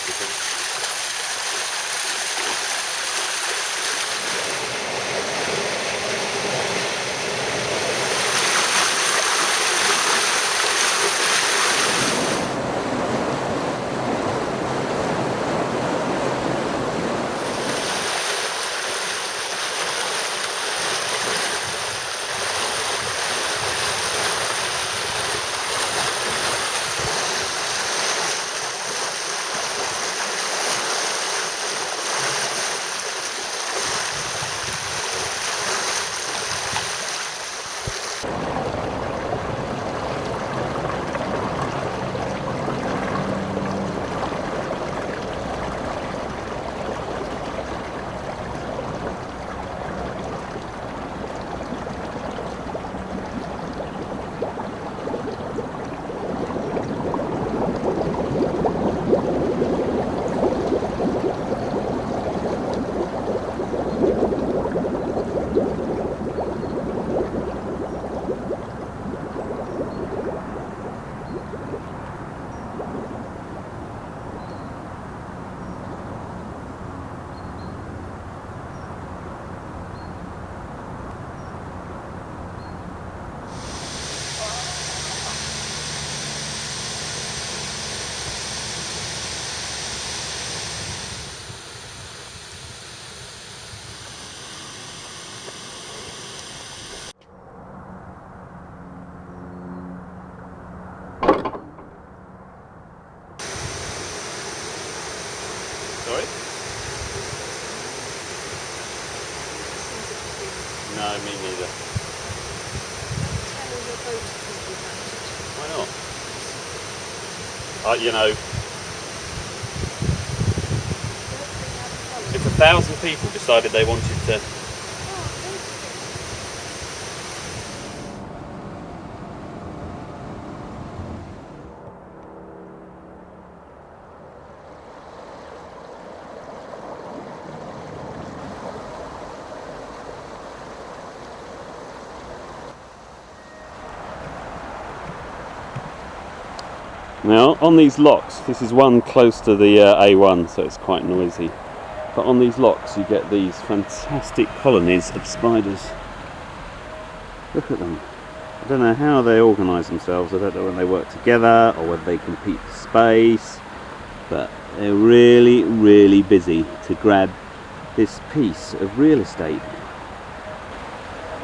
everything. Sorry? No, me neither. Why not? You know, if 1,000 people decided they wanted to. Now on these locks, this is one close to the A1, so it's quite noisy, but on these locks you get these fantastic colonies of spiders. Look at them. I don't know how they organise themselves. I don't know when they work together or whether they compete for space, but they're really, really busy to grab this piece of real estate.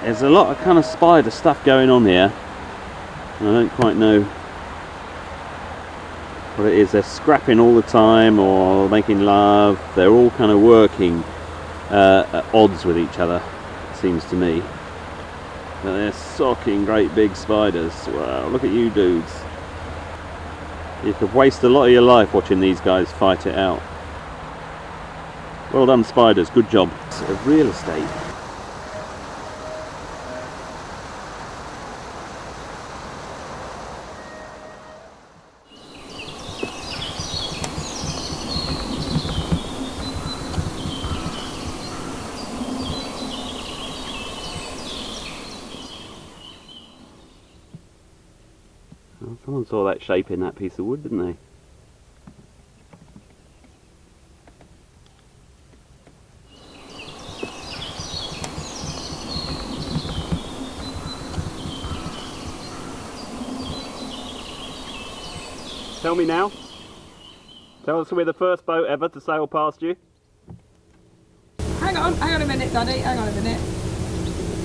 There's a lot of kind of spider stuff going on here. I don't quite know what it is. They're scrapping all the time or making love. They're all kind of working at odds with each other, it seems to me. But they're socking great big spiders. Wow, look at you dudes. You could waste a lot of your life watching these guys fight it out. Well done spiders, good job. Of real estate. Someone saw that shape in that piece of wood, didn't they? Tell me now. Tell us we're the first boat ever to sail past you. Hang on a minute, Daddy, hang on a minute.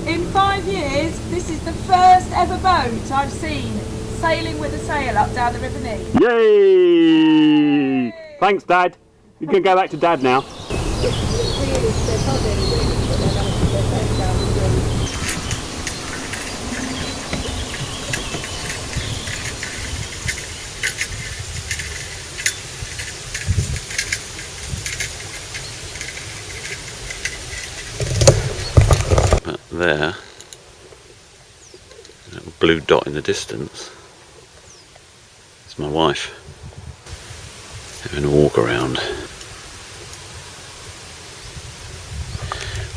In 5 years, this is the first ever boat I've seen sailing with a sail up down the River Nene. Yay! Thanks, Dad. You can go back to Dad now. But there, a little blue dot in the distance. It's my wife having a walk around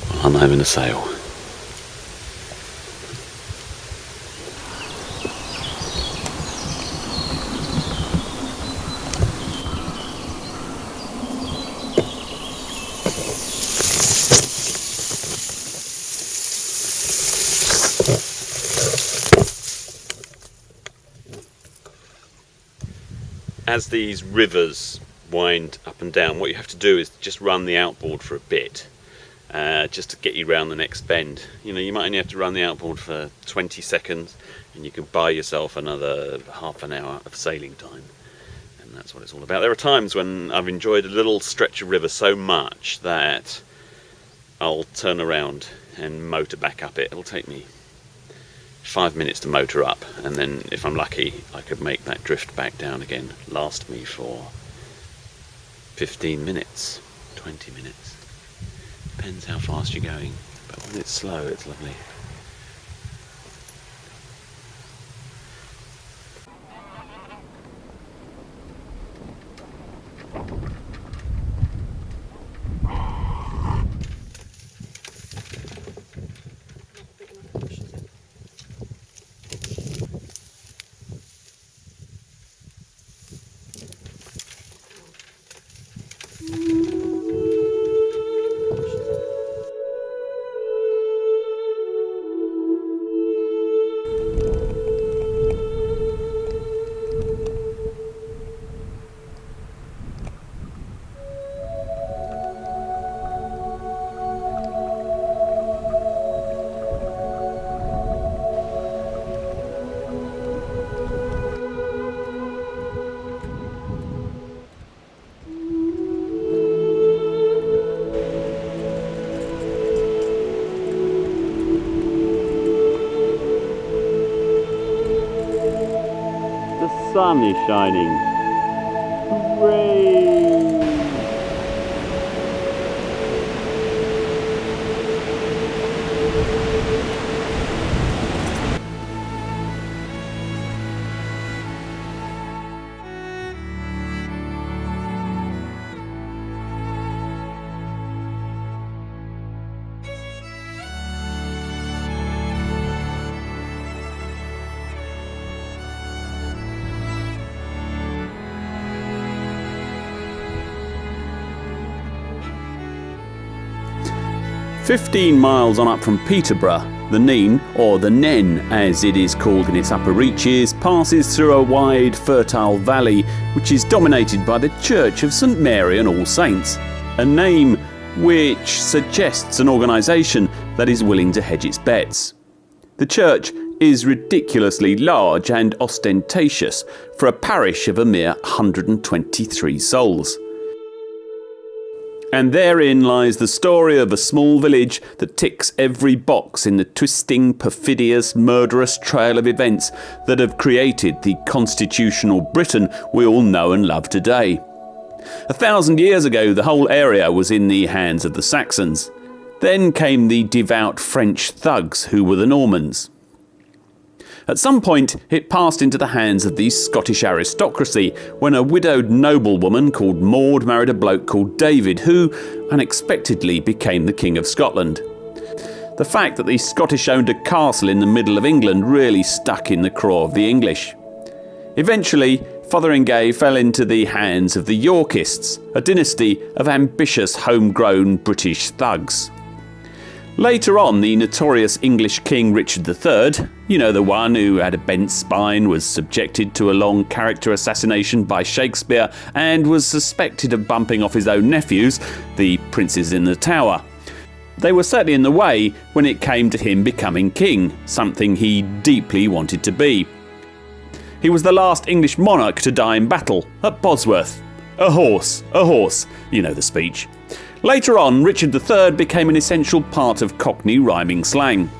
while I'm having a sail. as these rivers wind up and down, what you have to do is just run the outboard for a bit, just to get you round the next bend. You know, you might only have to run the outboard for 20 seconds, and you can buy yourself another half an hour of sailing time. And that's what it's all about. There are times when I've enjoyed a little stretch of river so much that I'll turn around and motor back up it. It'll take me 5 minutes to motor up, and then if I'm lucky I could make that drift back down again last me for 15 minutes, 20 minutes, depends how fast you're going, but when it's slow it's lovely. The sun is shining. Hooray! 15 miles on up from Peterborough, the Nene, or the Nene as it is called in its upper reaches, passes through a wide fertile valley which is dominated by the Church of St Mary and All Saints, a name which suggests an organisation that is willing to hedge its bets. The church is ridiculously large and ostentatious for a parish of a mere 123 souls. And therein lies the story of a small village that ticks every box in the twisting, perfidious, murderous trail of events that have created the constitutional Britain we all know and love today. 1,000 years ago, the whole area was in the hands of the Saxons. Then came the devout French thugs who were the Normans. At some point, it passed into the hands of the Scottish aristocracy when a widowed noblewoman called Maud married a bloke called David, who unexpectedly became the King of Scotland. The fact that the Scottish owned a castle in the middle of England really stuck in the craw of the English. Eventually, Fotheringhay fell into the hands of the Yorkists, a dynasty of ambitious homegrown British thugs. Later on, the notorious English King Richard III, you know, the one who had a bent spine, was subjected to a long character assassination by Shakespeare and was suspected of bumping off his own nephews, the princes in the Tower. They were certainly in the way when it came to him becoming king, something he deeply wanted to be. He was the last English monarch to die in battle, at Bosworth. A horse, you know the speech. Later on, Richard III became an essential part of Cockney rhyming slang.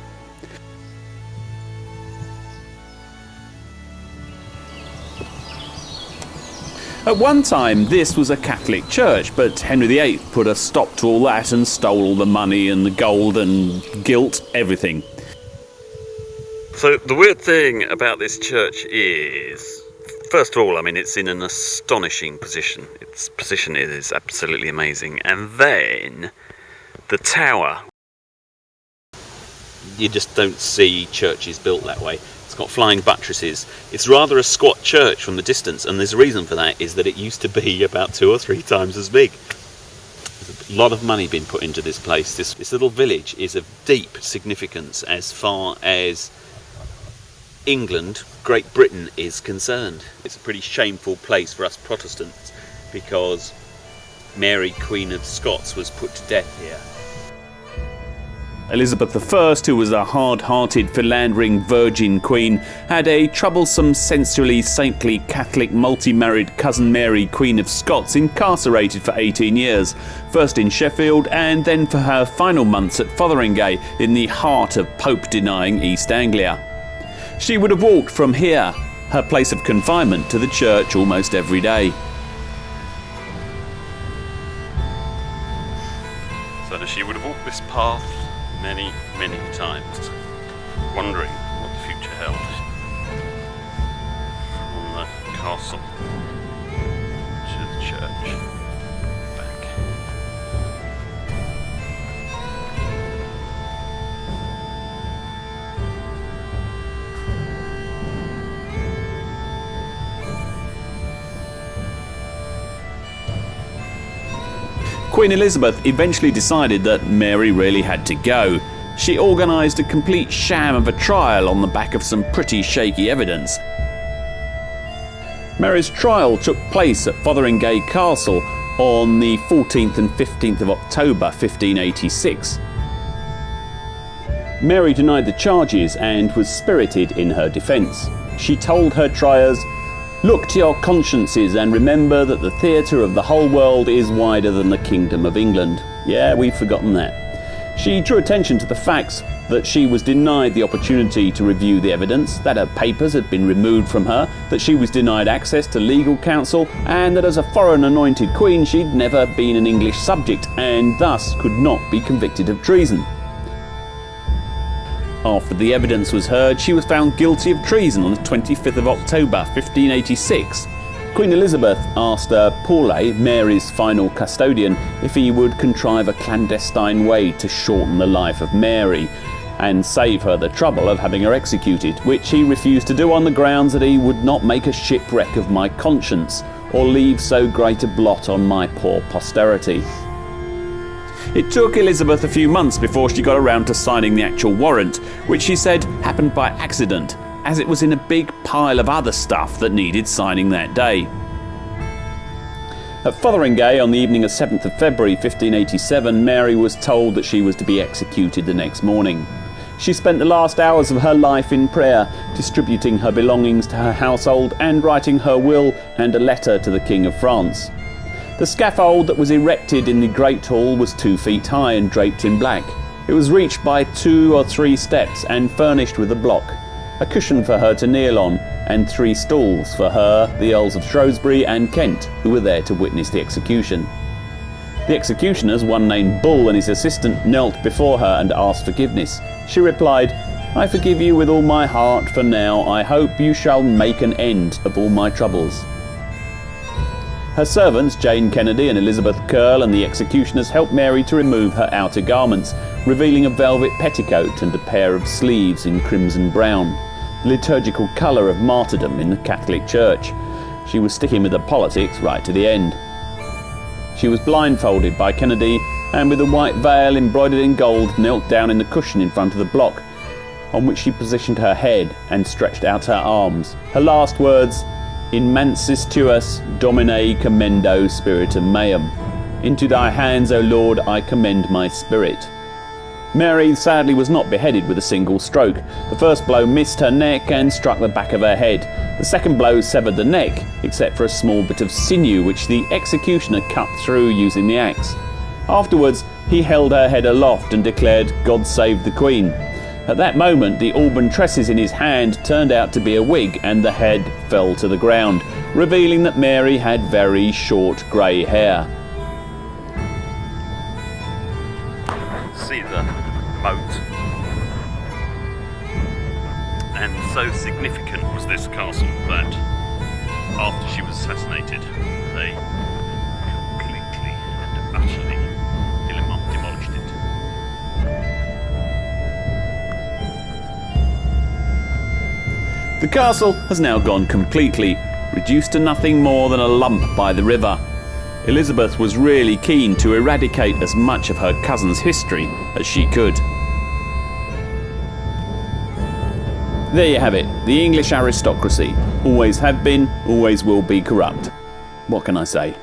At one time, this was a Catholic church, but Henry VIII put a stop to all that and stole all the money and the gold and gilt, everything. So the weird thing about this church is, first of all, I mean, it's in an astonishing position. Its position is absolutely amazing. And then the tower. You just don't see churches built that way. It's got flying buttresses. It's rather a squat church from the distance, and there's a reason for that, is that it used to be about 2 or 3 times as big. There's a lot of money being put into this place. This little village is of deep significance as far as England, Great Britain, is concerned. It's a pretty shameful place for us Protestants because Mary Queen of Scots was put to death here. Elizabeth I, who was a hard-hearted, philandering virgin queen, had a troublesome, sensually saintly Catholic multi-married cousin Mary Queen of Scots incarcerated for 18 years, first in Sheffield and then for her final months at Fotheringhay in the heart of Pope-denying East Anglia. She would have walked from here, her place of confinement, to the church almost every day. So she would have walked this path many, many times, wondering what the future held. From the castle to the church, back. Queen Elizabeth eventually decided that Mary really had to go. She organised a complete sham of a trial on the back of some pretty shaky evidence. Mary's trial took place at Fotheringhay Castle on the 14th and 15th of October 1586. Mary denied the charges and was spirited in her defence. She told her triers, "Look to your consciences and remember that the theatre of the whole world is wider than the kingdom of England." Yeah, we've forgotten that. She drew attention to the facts that she was denied the opportunity to review the evidence, that her papers had been removed from her, that she was denied access to legal counsel, and that as a foreign anointed queen she'd never been an English subject and thus could not be convicted of treason. After the evidence was heard, she was found guilty of treason on the 25th of October 1586. Queen Elizabeth asked Paulet, Mary's final custodian, if he would contrive a clandestine way to shorten the life of Mary and save her the trouble of having her executed, which he refused to do on the grounds that he would not make a shipwreck of my conscience or leave so great a blot on my poor posterity. It took Elizabeth a few months before she got around to signing the actual warrant, which she said happened by accident, as it was in a big pile of other stuff that needed signing that day. At Fotheringhay on the evening of 7th of February 1587, Mary was told that she was to be executed the next morning. She spent the last hours of her life in prayer, distributing her belongings to her household and writing her will and a letter to the King of France. The scaffold that was erected in the Great Hall was 2 feet high and draped in black. It was reached by 2 or 3 steps and furnished with a block, a cushion for her to kneel on, and 3 stools for her, the Earls of Shrewsbury and Kent, who were there to witness the execution. The executioners, one named Bull and his assistant, knelt before her and asked forgiveness. She replied, "I forgive you with all my heart, for now I hope you shall make an end of all my troubles." Her servants, Jane Kennedy and Elizabeth Curl, and the executioners helped Mary to remove her outer garments, revealing a velvet petticoat and a pair of sleeves in crimson brown, the liturgical colour of martyrdom in the Catholic Church. She was sticking with the politics right to the end. She was blindfolded by Kennedy and with a white veil embroidered in gold knelt down in the cushion in front of the block, on which she positioned her head and stretched out her arms. Her last words, "In mansis tuas Domine commendo spiritum meum." Into thy hands, O Lord, I commend my spirit. Mary sadly was not beheaded with a single stroke. The first blow missed her neck and struck the back of her head. The second blow severed the neck, except for a small bit of sinew which the executioner cut through using the axe. Afterwards, he held her head aloft and declared, "God save the Queen." At that moment, the auburn tresses in his hand turned out to be a wig, and the head fell to the ground, revealing that Mary had very short grey hair. See the moat. And so significant was this castle that after she was assassinated, they completely and utterly demolished it. The castle has now gone completely, reduced to nothing more than a lump by the river. Elizabeth was really keen to eradicate as much of her cousin's history as she could. There you have it. The English aristocracy. Always have been, always will be corrupt. What can I say?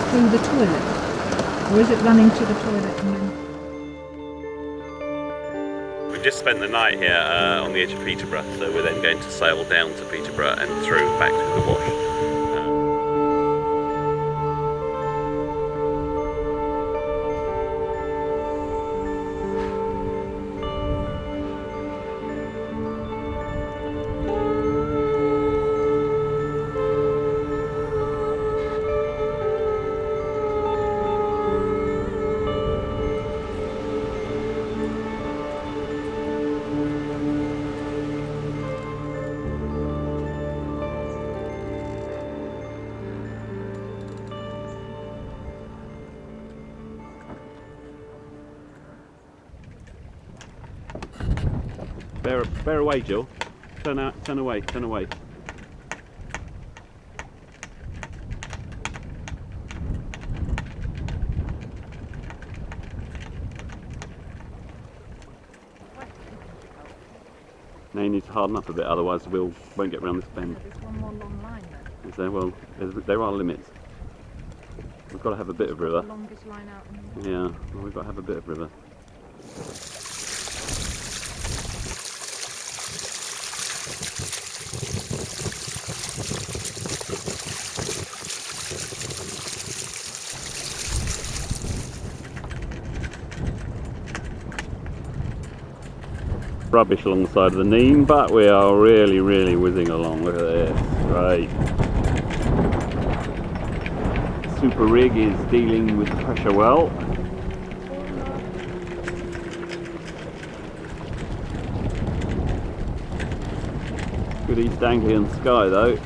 Through the toilet, or is it running to the toilet and then? We've just spent the night here on the edge of Peterborough, so we're then going to sail down to Peterborough and through back to the Wash. Bear away, Jill. Turn away. Now you need to harden up a bit, otherwise we won't get around this bend. There's one more long line though. Is there? Well, there are limits. We've got to have a bit of river. The longest line out. Yeah, well, we've got to have a bit of river. Rubbish along the side of the Nene, but we are really whizzing along. Look at this, right. Super rig is dealing with the pressure well. Good East Anglian sky though.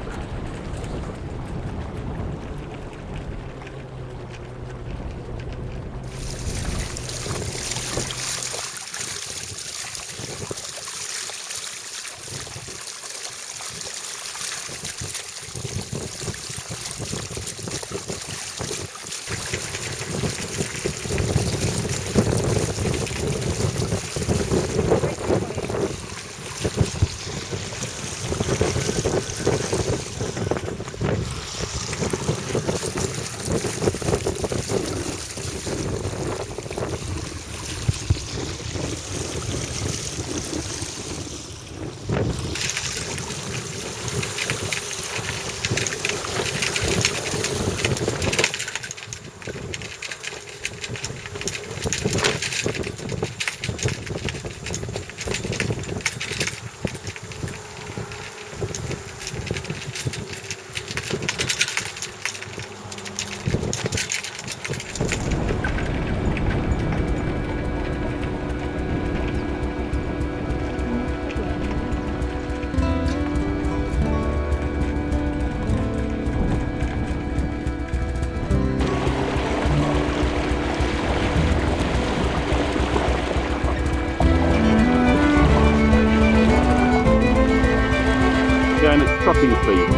dropping speed.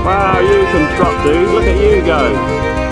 Wow, you can drop, dude. Look at you go.